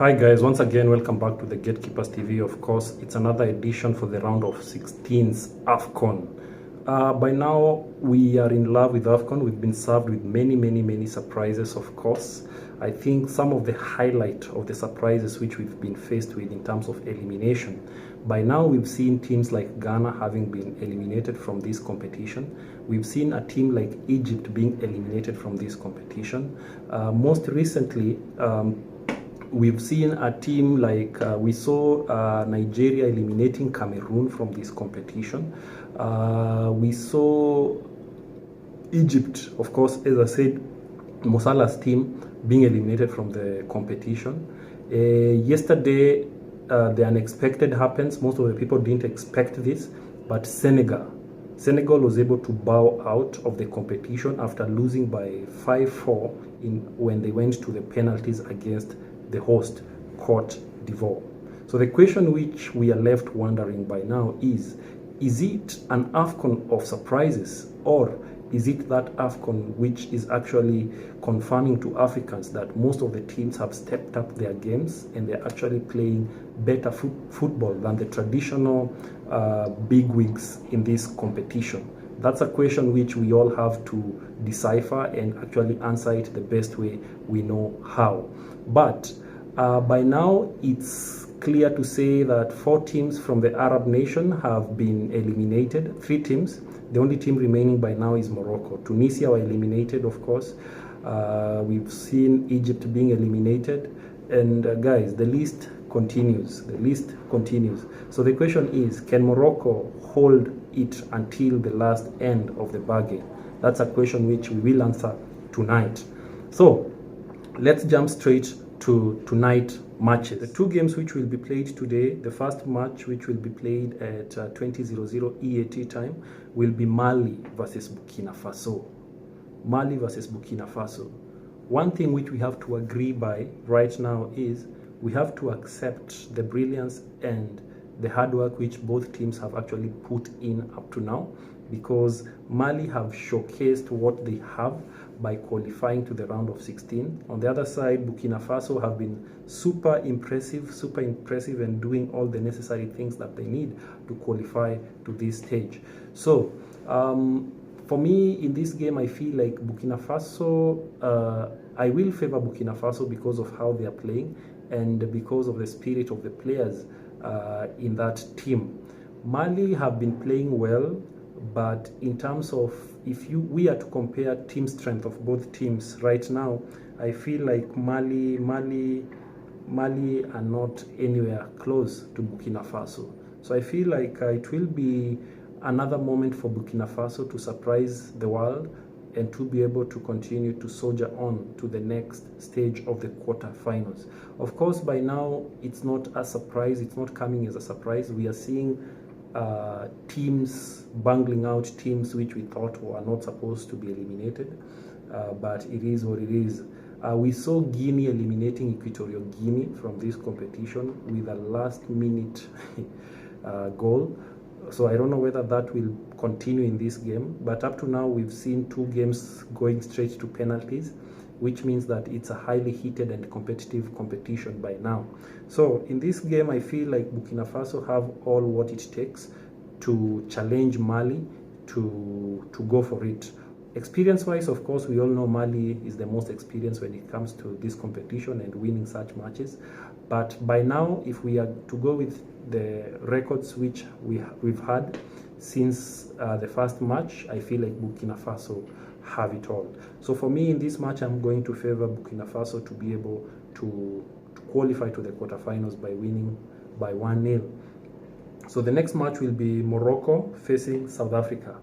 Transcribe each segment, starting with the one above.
Hi guys, once again welcome back to the Gatekeepers TV. Of course, it's another edition for the round of 16's Afcon. By now we are in love with Afcon. We've been served with many surprises. Of course, I think some of the highlight of the surprises which we've been faced with in terms of elimination. By now we've seen teams like Ghana having been eliminated from this competition. We've seen a team like Egypt being eliminated from this competition. Most recently, we've seen a team like, we saw Nigeria eliminating Cameroon from this competition. We saw Egypt, of course, as I said, Mo Salah's team being eliminated from the competition. Yesterday, the unexpected happens. Most of the people didn't expect this, but Senegal was able to bow out of the competition after losing by 5-4 when they went to the penalties against the host, Cote d'Ivoire. So the question which we are left wondering by now is it an Afcon of surprises, or is it that Afcon which is actually confirming to Africans that most of the teams have stepped up their games and they're actually playing better football than the traditional bigwigs in this competition? That's a question which we all have to decipher and actually answer it the best way we know how. But by now, it's clear to say that 4 teams from the Arab nation have been eliminated. 3 teams. The only team remaining by now is Morocco. Tunisia were eliminated, of course. We've seen Egypt being eliminated. And guys, the list continues. The list continues. So the question is, can Morocco hold it until the last end of the bargain? That's a question which we will answer tonight. So let's jump straight to tonight matches. The 2 games which will be played today, the first match which will be played at 20:00 EAT time will be Mali versus Burkina Faso. Mali versus Burkina Faso. One thing which we have to agree by right now is we have to accept the brilliance and the hard work which both teams have actually put in up to now, because Mali have showcased what they have by qualifying to the round of 16. On the other side, Burkina Faso have been super impressive and doing all the necessary things that they need to qualify to this stage. So for me in this game, I feel like Burkina Faso, I will favor Burkina Faso because of how they are playing and because of the spirit of the players in that team. Mali have been playing well, but in terms of we are to compare team strength of both teams right now, I feel like Mali are not anywhere close to Burkina Faso. So I feel like it will be another moment for Burkina Faso to surprise the world and to be able to continue to soldier on to the next stage of the quarterfinals. Of course, by now, it's not a surprise. It's not coming as a surprise. We are seeing teams bungling out teams which we thought were not supposed to be eliminated, but it is what it is. We saw Guinea eliminating Equatorial Guinea from this competition with a last-minute goal. So I don't know whether that will continue in this game, but up to now we've seen 2 games going straight to penalties, which means that it's a highly heated and competitive competition by now. So in this game, I feel like Burkina Faso have all what it takes to challenge Mali to go for it. Experience-wise, of course, we all know Mali is the most experienced when it comes to this competition and winning such matches. But by now, if we are to go with the records which we've had since the first match, I feel like Burkina Faso have it all. So for me in this match, I'm going to favor Burkina Faso to be able to qualify to the quarterfinals by winning by 1-0. So the next match will be Morocco facing South Africa.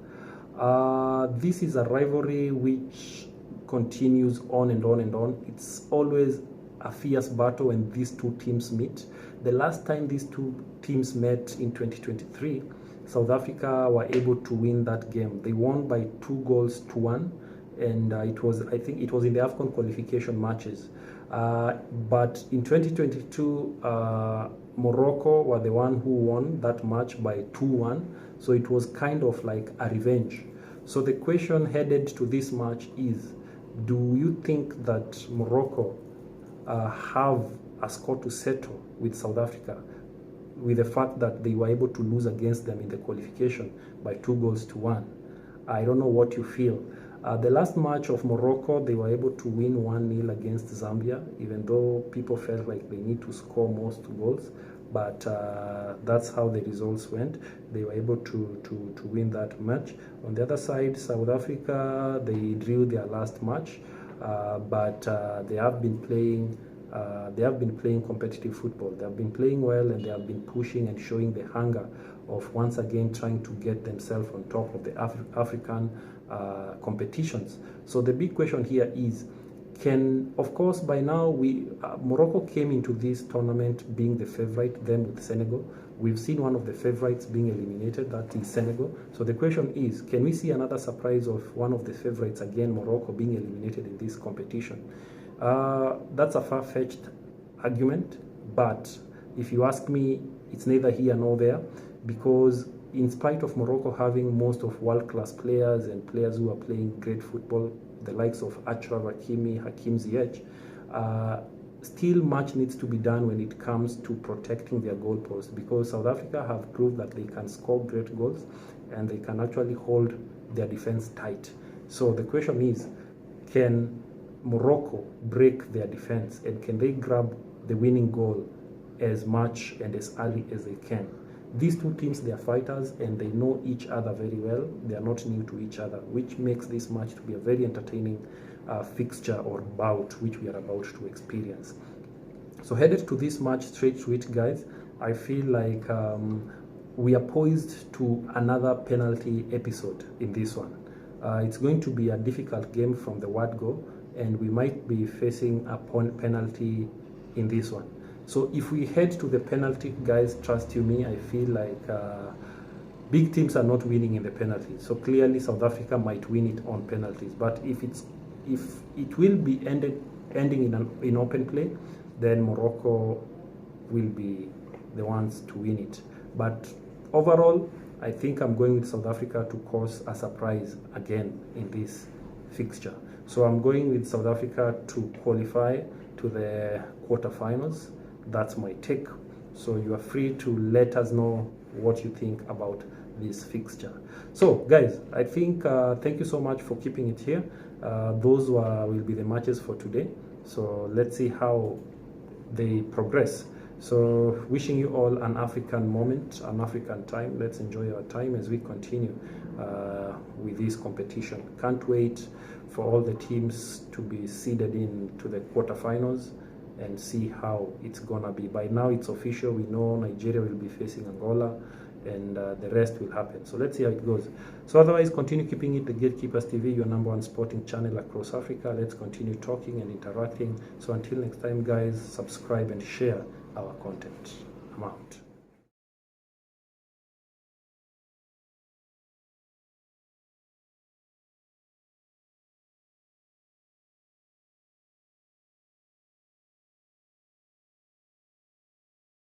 This is a rivalry which continues on and on and on. It's always a fierce battle when these 2 teams meet. The last time these 2 teams met in 2023, South Africa were able to win that game. They won by 2-1, and I think it was in the Afcon qualification matches. But in 2022, Morocco were the one who won that match by 2-1. So it was kind of like a revenge. So the question headed to this match is, do you think that Morocco have a score to settle with South Africa, with the fact that they were able to lose against them in the qualification by 2-1. I don't know what you feel. The last match of Morocco, they were able to win 1-0 against Zambia, even though people felt like they need to score most goals. But that's how the results went. They were able to win that match. On the other side, South Africa, they drew their last match, but they have been playing. They have been playing competitive football. They have been playing well, and they have been pushing and showing the hunger of once again trying to get themselves on top of the African competitions. So the big question here is, of course, by now Morocco came into this tournament being the favorite, then with Senegal. We've seen one of the favorites being eliminated, that is Senegal. So the question is, can we see another surprise of one of the favorites again, Morocco, being eliminated in this competition? That's a far-fetched argument, but if you ask me, it's neither here nor there, because in spite of Morocco having most of world-class players and players who are playing great football, the likes of Achraf Hakimi, Hakim Ziyech, still much needs to be done when it comes to protecting their goalposts, because South Africa have proved that they can score great goals and they can actually hold their defense tight. So the question is, can Morocco break their defense, and can they grab the winning goal as much and as early as they can? These two teams, they are fighters and they know each other very well. They are not new to each other, which makes this match to be a very entertaining fixture or bout which we are about to experience. So headed to this match, straight to it, guys, I feel like we are poised to another penalty episode in this one. It's going to be a difficult game from the word go, and we might be facing a penalty in this one. So if we head to the penalty, guys, trust you me, I feel like big teams are not winning in the penalties. So clearly South Africa might win it on penalties. But if it will be ending in open play, then Morocco will be the ones to win it. But overall, I think I'm going with South Africa to cause a surprise again in this fixture. So I'm going with South Africa to qualify to the quarterfinals. That's my take. So you are free to let us know what you think about this fixture. So guys, I think thank you so much for keeping it here. Those will be the matches for today. So let's see how they progress. So wishing you all an African moment, an African time. Let's enjoy our time as we continue with this competition. Can't wait for all the teams to be seeded into the quarterfinals and see how it's gonna be. By now it's official. We know Nigeria will be facing Angola, and the rest will happen. So let's see how it goes. So otherwise, continue keeping it the Gatekeepers TV, your #1 sporting channel across Africa. Let's continue talking and interacting. So until next time, guys, subscribe and share our content. I'm out.